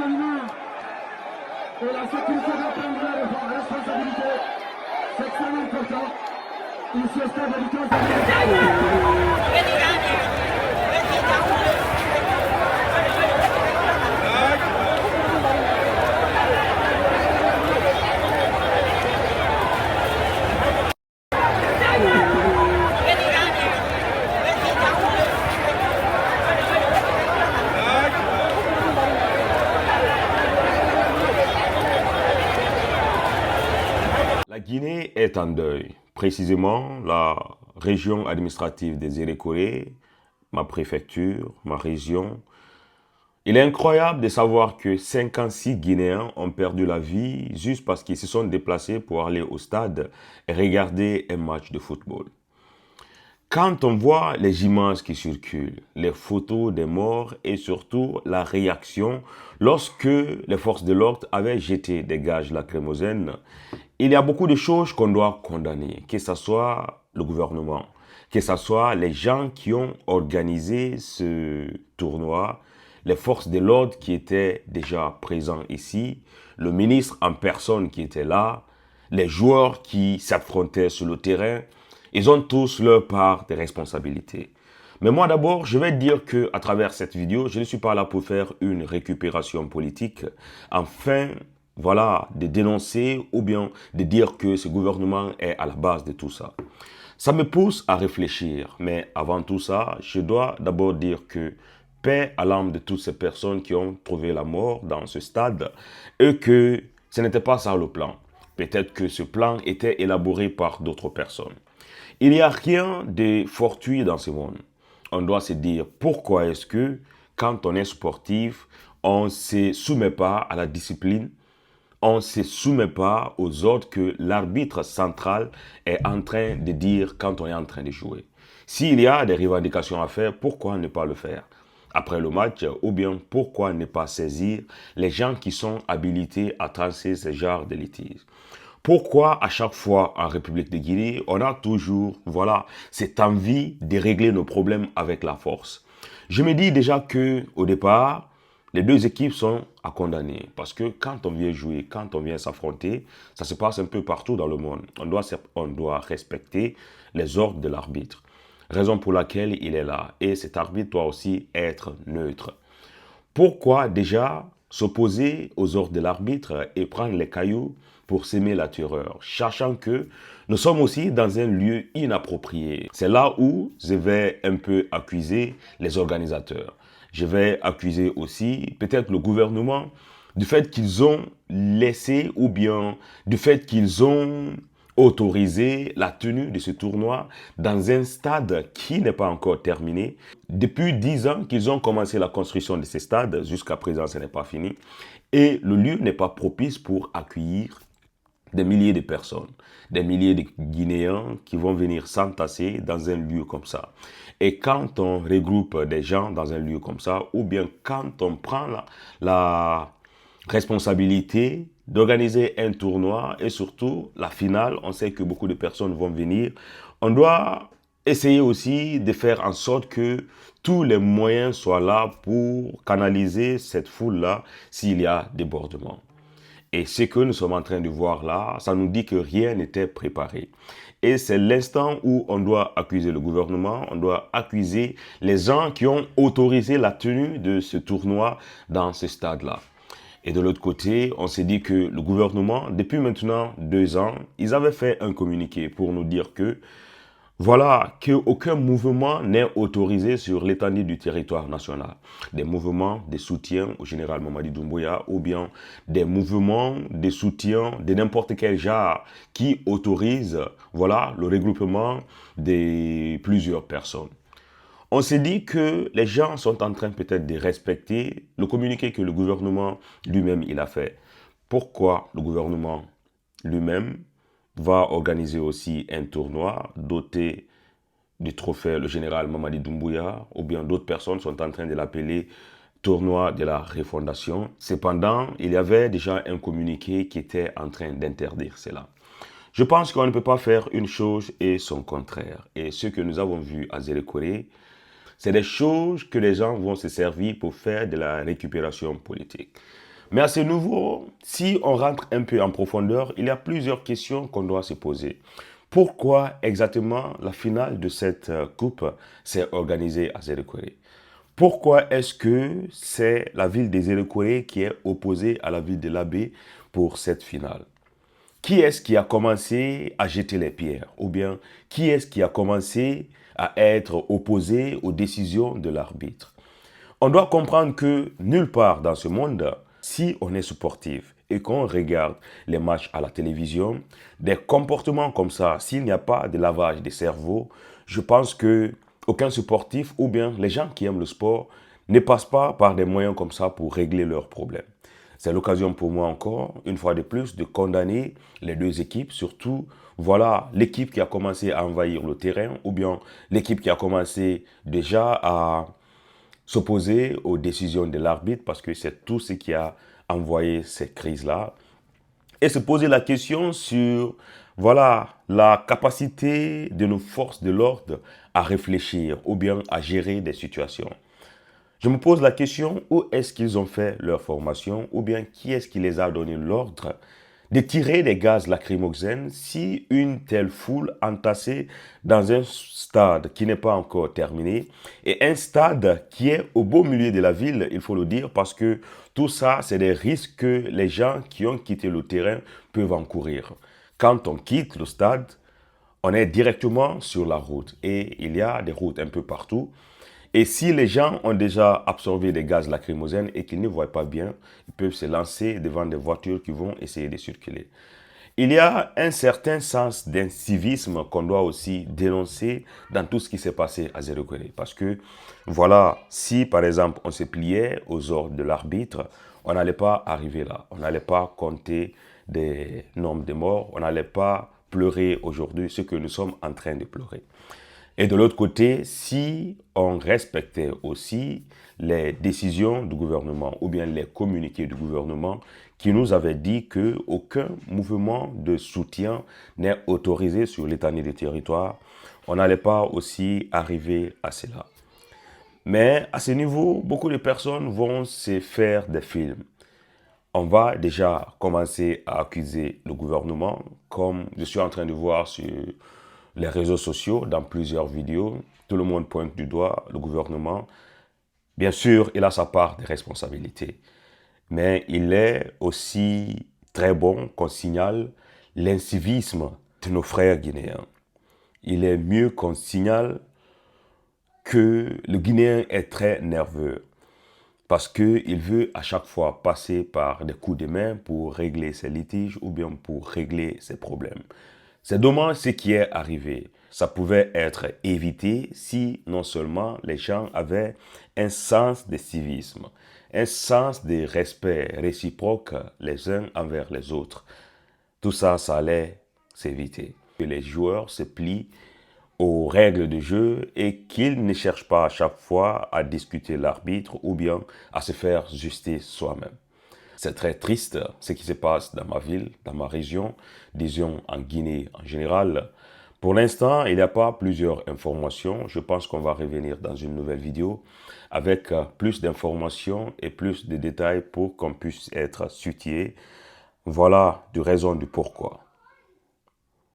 aliments et la sécurité doit prendre leur responsabilité. C'est extrêmement important. Ici au stade de La Guinée est en deuil. Précisément, la région administrative des Iré-Koré, ma préfecture, ma région. Il est incroyable de savoir que 56 Guinéens ont perdu la vie juste parce qu'ils se sont déplacés pour aller au stade et regarder un match de football. Quand on voit les images qui circulent, les photos des morts et surtout la réaction lorsque les forces de l'ordre avaient jeté des gaz lacrymogènes, il y a beaucoup de choses qu'on doit condamner, que ce soit le gouvernement, que ce soit les gens qui ont organisé ce tournoi, les forces de l'ordre qui étaient déjà présents ici, le ministre en personne qui était là, les joueurs qui s'affrontaient sur le terrain. Ils ont tous leur part de responsabilité. Mais moi d'abord, je vais dire que à travers cette vidéo, je ne suis pas là pour faire une récupération politique afin, voilà, de dénoncer ou bien de dire que ce gouvernement est à la base de tout ça. Ça me pousse à réfléchir, mais avant tout ça, je dois d'abord dire que paix à l'âme de toutes ces personnes qui ont trouvé la mort dans ce stade et que ce n'était pas ça le plan. Peut-être que ce plan était élaboré par d'autres personnes. Il n'y a rien de fortuit dans ce monde. On doit se dire pourquoi est-ce que quand on est sportif, on ne se soumet pas à la discipline, on ne se soumet pas aux ordres que l'arbitre central est en train de dire quand on est en train de jouer. S'il y a des revendications à faire, pourquoi ne pas le faire après le match, ou bien pourquoi ne pas saisir les gens qui sont habilités à trancher ce genre de litiges? Pourquoi à chaque fois en République de Guinée, on a toujours, voilà, cette envie de régler nos problèmes avec la force? Je me dis déjà que au départ, les deux équipes sont à condamner parce que quand on vient jouer, quand on vient s'affronter, ça se passe un peu partout dans le monde. On doit respecter les ordres de l'arbitre. Raison pour laquelle il est là. Et cet arbitre doit aussi être neutre. Pourquoi déjà s'opposer aux ordres de l'arbitre et prendre les cailloux pour s'aimer la terreur, sachant que nous sommes aussi dans un lieu inapproprié. C'est là où je vais un peu accuser les organisateurs. Je vais accuser aussi peut-être le gouvernement du fait qu'ils ont laissé ou bien du fait qu'ils ont autorisé la tenue de ce tournoi dans un stade qui n'est pas encore terminé. Depuis 10 ans qu'ils ont commencé la construction de ce stade, jusqu'à présent ce n'est pas fini. Et le lieu n'est pas propice pour accueillir des milliers de personnes, des milliers de Guinéens qui vont venir s'entasser dans un lieu comme ça. Et quand on regroupe des gens dans un lieu comme ça, ou bien quand on prend la responsabilité d'organiser un tournoi et surtout la finale, on sait que beaucoup de personnes vont venir, on doit essayer aussi de faire en sorte que tous les moyens soient là pour canaliser cette foule-là s'il y a débordement. Et ce que nous sommes en train de voir là, ça nous dit que rien n'était préparé. Et c'est l'instant où on doit accuser le gouvernement, on doit accuser les gens qui ont autorisé la tenue de ce tournoi dans ce stade-là. Et de l'autre côté, on s'est dit que le gouvernement, depuis maintenant 2 ans, ils avaient fait un communiqué pour nous dire que voilà, qu'aucun mouvement n'est autorisé sur l'étendue du territoire national. Des mouvements de soutien au général Mamadi Doumbouya ou bien des mouvements de soutien de n'importe quel genre qui autorisent, voilà, le regroupement de plusieurs personnes. On s'est dit que les gens sont en train peut-être de respecter le communiqué que le gouvernement lui-même il a fait. Pourquoi le gouvernement lui-même va organiser aussi un tournoi doté du trophée le général Mamadi Doumbouya, ou bien d'autres personnes sont en train de l'appeler tournoi de la refondation. Cependant, il y avait déjà un communiqué qui était en train d'interdire cela. Je pense qu'on ne peut pas faire une chose et son contraire. Et ce que nous avons vu à Zérekoré, c'est des choses que les gens vont se servir pour faire de la récupération politique. Mais à ce niveau, si on rentre un peu en profondeur, il y a plusieurs questions qu'on doit se poser. Pourquoi exactement la finale de cette coupe s'est organisée à Zérekoré? Pourquoi est-ce que c'est la ville des Zérekoré qui est opposée à la ville de l'Abbé pour cette finale? Qui est-ce qui a commencé à jeter les pierres? Ou bien, qui est-ce qui a commencé à être opposé aux décisions de l'arbitre? On doit comprendre que nulle part dans ce monde, si on est sportif et qu'on regarde les matchs à la télévision, des comportements comme ça, s'il n'y a pas de lavage des cerveaux, je pense que aucun sportif ou bien les gens qui aiment le sport ne passent pas par des moyens comme ça pour régler leurs problèmes. C'est l'occasion pour moi encore, une fois de plus, de condamner les deux équipes, surtout, voilà, l'équipe qui a commencé à envahir le terrain ou bien l'équipe qui a commencé déjà à s'opposer aux décisions de l'arbitre parce que c'est tout ce qui a envoyé ces crises-là. Et se poser la question sur, voilà, la capacité de nos forces de l'ordre à réfléchir ou bien à gérer des situations. Je me pose la question, où est-ce qu'ils ont fait leur formation ou bien qui est-ce qui les a donné l'ordre de tirer des gaz lacrymogènes si une telle foule entassée dans un stade qui n'est pas encore terminé et un stade qui est au beau milieu de la ville, il faut le dire, parce que tout ça, c'est des risques que les gens qui ont quitté le terrain peuvent encourir. Quand on quitte le stade, on est directement sur la route et il y a des routes un peu partout. Et si les gens ont déjà absorbé des gaz lacrymogènes et qu'ils ne voient pas bien, ils peuvent se lancer devant des voitures qui vont essayer de circuler. Il y a un certain sens d'incivisme qu'on doit aussi dénoncer dans tout ce qui s'est passé à Zérekoré. Parce que, voilà, si par exemple on se pliait aux ordres de l'arbitre, on n'allait pas arriver là. On n'allait pas compter des nombres de morts. On n'allait pas pleurer aujourd'hui ce que nous sommes en train de pleurer. Et de l'autre côté, si on respectait aussi les décisions du gouvernement ou bien les communiqués du gouvernement qui nous avaient dit qu'aucun mouvement de soutien n'est autorisé sur l'étendue du territoire, on n'allait pas aussi arriver à cela. Mais à ce niveau, beaucoup de personnes vont se faire des films. On va déjà commencer à accuser le gouvernement, comme je suis en train de voir sur les réseaux sociaux, dans plusieurs vidéos. Tout le monde pointe du doigt le gouvernement. Bien sûr, il a sa part de responsabilité. Mais il est aussi très bon qu'on signale l'incivisme de nos frères guinéens. Il est mieux qu'on signale que le Guinéen est très nerveux parce qu'il veut à chaque fois passer par des coups de main pour régler ses litiges ou bien pour régler ses problèmes. C'est dommage ce qui est arrivé. Ça pouvait être évité si non seulement les gens avaient un sens de civisme, un sens de respect réciproque les uns envers les autres. Tout ça, ça allait s'éviter. Que les joueurs se plient aux règles de jeu et qu'ils ne cherchent pas à chaque fois à discuter l'arbitre ou bien à se faire justice soi-même. C'est très triste ce qui se passe dans ma ville, dans ma région, disons en Guinée en général. Pour l'instant, il n'y a pas plusieurs informations. Je pense qu'on va revenir dans une nouvelle vidéo avec plus d'informations et plus de détails pour qu'on puisse être soutenu. Voilà de raison du pourquoi.